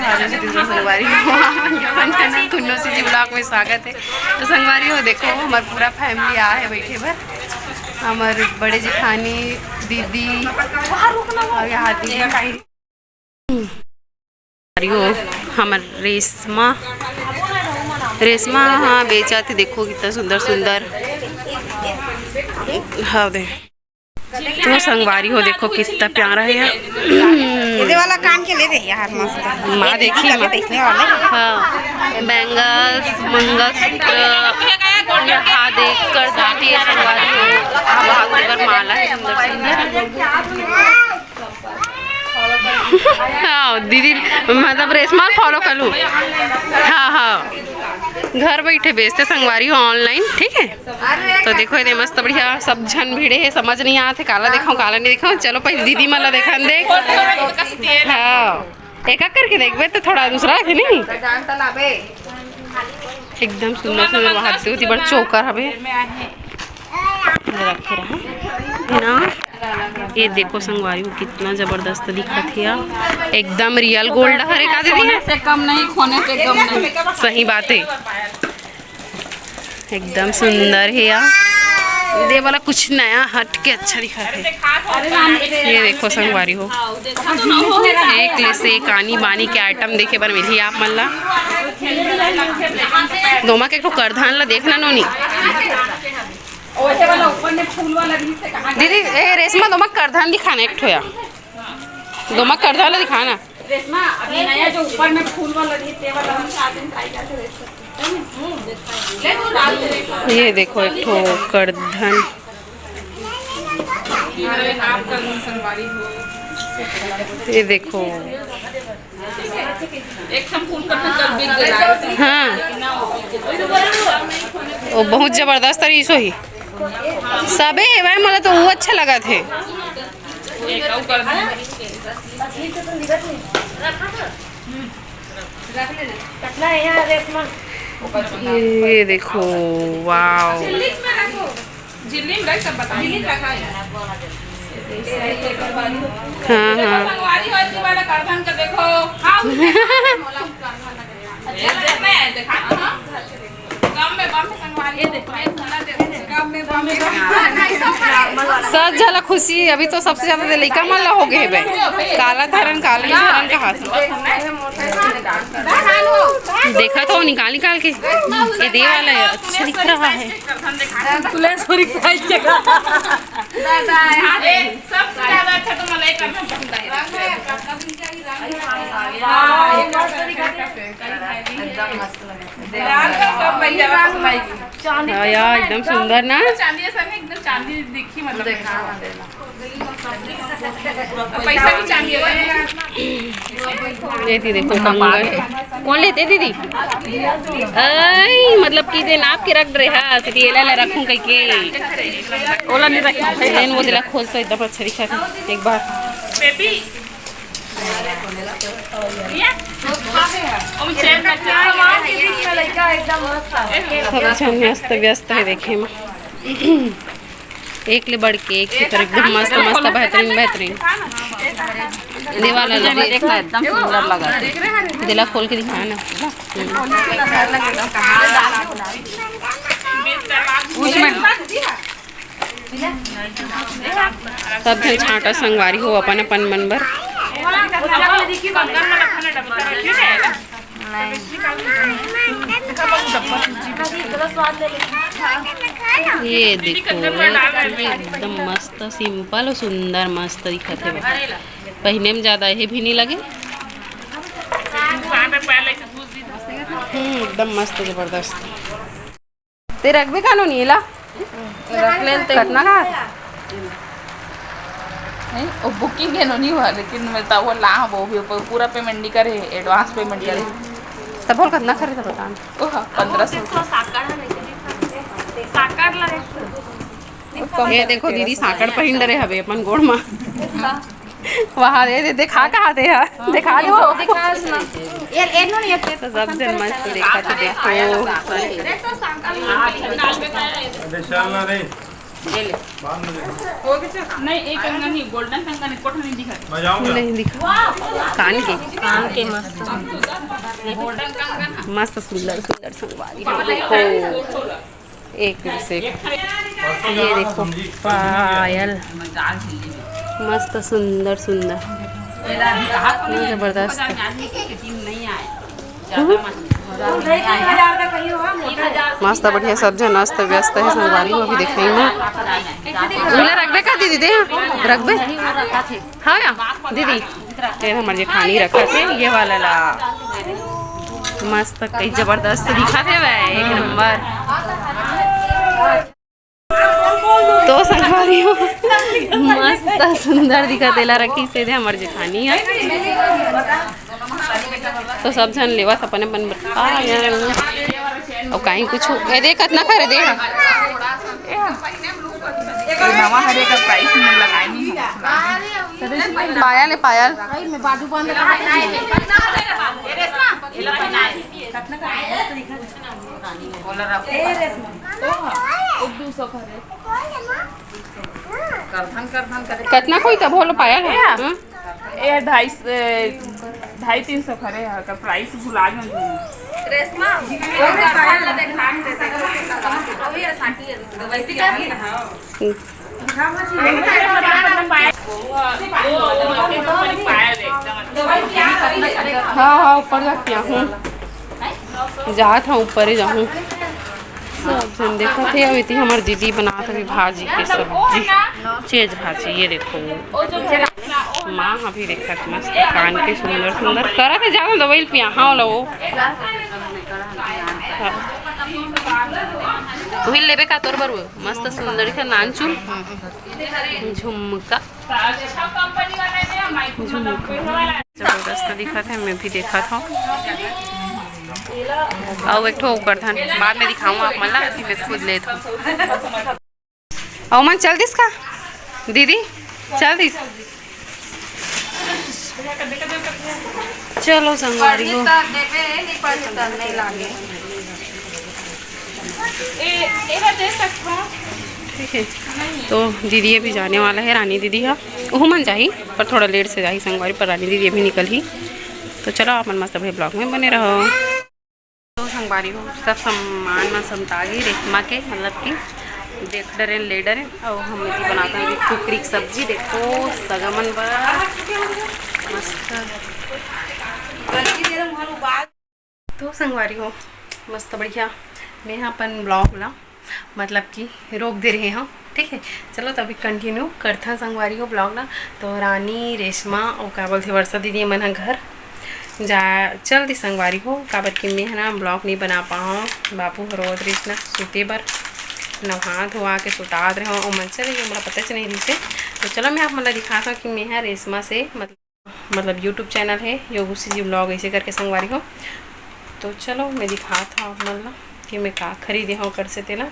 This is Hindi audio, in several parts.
संगवारी कुन्नो सी जी ब्लॉग में स्वागत है। तो संगवारी हो देखो हमारा पूरा फैमिली आ है बैठे भर, हमारे बड़े जेठानी दीदी और यहाँ दीदी हमार रेशमा हाँ बेचा थे। देखो कितना सुंदर सुंदर हाँ दे तो संगवारी हो देखो कितना प्यारा है यार। ये वाला कान के ले दे यार मस्त माँ देखिए देखने वाले हाँ बैंगल्स मंगलसूत्र यहाँ देख कर जाती है संगवारी हो। वहाँ पर माला है सुंदर सुंदर। हाँ दीदी मतलब रेशमा फॉलो कर लूँ। हाँ हाँ घर बैठे बेचते संगवारी हो ऑनलाइन, ठीक है। तो देखो ये मस्त बढ़िया सब झन भिड़े है, समझ नहीं आते काला दिखाऊं काला नहीं दिखाऊं। चलो पहले दीदी मला देखा देख हाँ एक करके देखबे तो थोड़ा दूसरा है नहीं एकदम सुंदर सुंदर। वहाँ होती बड़ा चौकर हवे रखे रहा ना। ये देखो संगवारी को कितना जबरदस्त दिखत है, एकदम रियल गोल्ड हरे का दीदी से कम नहीं खोने से कम नहीं। सही बात है एकदम सुंदर है यार। ये वाला कुछ नया हट के अच्छा दिखा है। ये देखो संगवारी हो एक से एक आनी बानी के आइटम देखे बर मिली आप मल्ला दोमा के करधान ला देखना नोनी दीदी ए रेशमा दोमा करधान दिखाना एक ठोया दोमा करधान ला दिखाना रेशमा अभी नया जो ऊपर में फूल वाला दिखते वाला हम 4 दिन ट्राई करके देख सकते हैं। ये देखो एक ठो करधन ये देखो एक फूल करके हाँ वो बहुत जबरदस्त तरीसो ही सबे है भाई मला तो वो अच्छा लगा थे। ये देखो वाओ हाँ सब झला खुशी अभी तो सबसे ज्यादा लड़का मल्ला हो गए भाई काला धरन का हाथ देखा तो निकाल निकाल के ये दे वाला है अच्छा दिख रहा है। यार एकदम सुंदर ना एकदम चांदी दिखी मतलब पैसा भी चांदी ये दीदी देखो कौन लेते दीदी आई मतलब कि दिन आपके रख रहे हाँ सीरियल ला रखूं कहीं के ओला नहीं रखी वो दिला खोल तो एकदम अच्छा दिखा था एक बार बेबी सब व्यस्त व्यस्त है देखे में एक ले बढ़ के एक से एकदम मस्त मस्त बेहतरीन बेहतरीन देवाला देखना एकदम सुंदर लगा दिला खोल के दिखाया ना सब जन छाटा संगवारी हो अपन अपन मन भर। ये देखो एकदम मस्त सिंपल और सुंदर मस्त दिखत है पहने में ज्यादा ये भी नहीं लगे एकदम मस्त जबरदस्त ते रखबे कानो नहीं ला रख ले कितना का नहीं वो बुकिंग है नहीं हुआ लेकिन मैं तो वो ला वो भी पूरा पेमेंट नहीं करे एडवांस पेमेंट करे तब बोल कितना खरीदा बता 1500 ये देखो दीदी साकड़ पहिन रहे हवे अपन गोड़ में वहाँ दे दिखा कहाँ दे यार दिखा दो ये नो नहीं तो सब जन मस्त देखा तो देखो ये ले हो गया नहीं एक कंगन नहीं गोल्डन कंगन कोट नहीं दिखा नहीं दिखा कान के मस्त गोल्डन कंगन मस्त सुंदर सुंदर संगवारी हो देखो एक से ये देखो पायल मस्त सुंदर सुंदर जबरदस्त मस्त बढ़िया सब जन अस्त व्यस्त है संगवारी हो अभी देख रही हूँ मिला रखबे का दीदी दे रखबे हाँ या दीदी ये हमारे जेठानी रखा थे ये वाला ला मस्त कई जबरदस्त दिखा थे वह एक नंबर तो संगवारी हो मस्त सुंदर दिखा देला रखी से हमारे जेठानी है तो सब जन लेवा अपने अपन और कहीं कुछ ए दे कितना करे दे नवा हरे का प्राइस में लगाई नहीं पायल है पायल कितना कोई तब बोलो पायल है ये 250-300 खरे है का प्राइस भुला गए रेशमा हाँ हाँ ऊपर जाती हूँ जात हूँ ऊपर ही जाऊँ सब जन देखा थे अभी थी हमारी दीदी बनाते अभी भाजी की सब्जी चेज भाजी ये देखो माँ अभी देखा मस्त कान के सुंदर सुंदर करा थे ज्यादा दवाई पिया हाँ लो वही लेबे का तोर बरु मस्त सुंदर का नानचुन झुमका जबरदस्त दिखा था मैं भी देखा था और एक ठो करथन बाद में दिखाऊँ आप मला अभी मैं खुद ले और मन चल दिस का दीदी चल दिस चलो संगवारी हो ठीक है तो दीदी अभी जाने वाला है रानी दीदी है वो मन जाही पर थोड़ा लेट से जाही संगवारी पर रानी दीदी अभी निकल ही तो चलो आप मन मस्त भाई ब्लॉग में बने रहो तो संगवारी हो सब सामान में समतागी रेशमा के मतलब कि देख डरे ले डरे और हम बनाते हैं कुकरी की सब्जी देखो सगमन मस्त तो संगवारी हो मस्त बढ़िया मैं यहाँ अपन ब्लॉग ला मतलब कि रोक दे रहे हैं ठीक है चलो तो अभी कंटिन्यू करते हैं संगवारी हो ब्लॉग ला तो रानी रेशमा और क्या बोलते वर्षा दीदी मन घर जा चल दी संगवारी हो काबर कि मैं है ना ब्लॉग नहीं बना पाऊँ बापू रोद रही ना सूते बर नहा धोआ के सुटात रहे और मन से मेरा पता च नहीं रही से तो चलो मैं आप मतलब दिखाता हूँ कि मैं है रेशमा से मतलब यूट्यूब चैनल है योगुसी जी ब्लॉग ऐसे करके संगवारी हो तो चलो मैं दिखाता हूँ मतलब कि मैं का खरीदे हूँ कर से तेला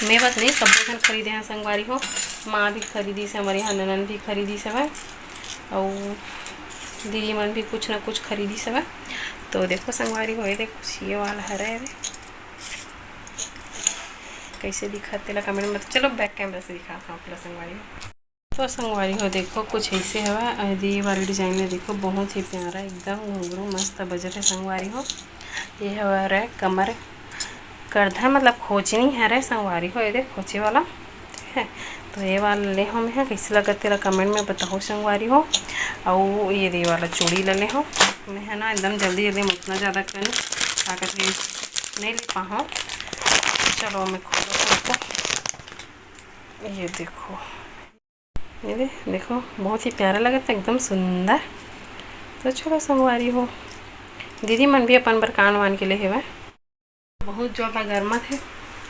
मैं बस नहीं सब लोग खरीदे हैं संगवारी हो माँ भी खरीदी से हमारे यहाँ ननन भी खरीदी सब है और दीदी मन भी कुछ ना कुछ खरीदी सब है तो देखो संगवारी हो देखो ये वाला हरा है कैसे दिखाते ला कमेंट में चलो बैक कैमरा से दिखाता हूँ अपना संगवारी हो तो संगवारी हो देखो कुछ ऐसे है ये वाला डिजाइन है देखो बहुत ही प्यारा एकदम घुंघरू मस्त बजट है संगवारी हो ये है रे कमर करधा मतलब खोचनी है रे संगवारी हो ये खोचे वाला ठीक है तो ये वाला ले हम है कैसे लगा तेरा कमेंट में बताओ संगवारी हो और ये वाला चूड़ी ले ले हो मैं है ना एकदम जल्दी जल्दी उतना ज़्यादा कर ताकत नहीं ले पाऊँ चलो मैं खोलो ये देखो ये देखो बहुत ही प्यारा लगा था एकदम सुंदर तो चलो संगवारी हो दीदी मन भी अपन बर कान वान के लिए है बहुत ज़्यादा गर्मत है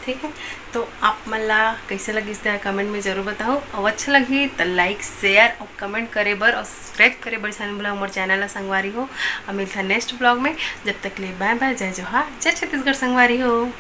ठीक है तो आप मला कैसे लगी इस कमेंट में जरूर बताओ और अच्छा लगी तो लाइक शेयर और कमेंट करे बर और सब्सक्राइब करे बर चैनल बोला हमारे चैनल संगवारी हो और मिलता नेक्स्ट ब्लॉग में जब तक ले बाय बाय जय जोहार जय छत्तीसगढ़ संगवारी हो।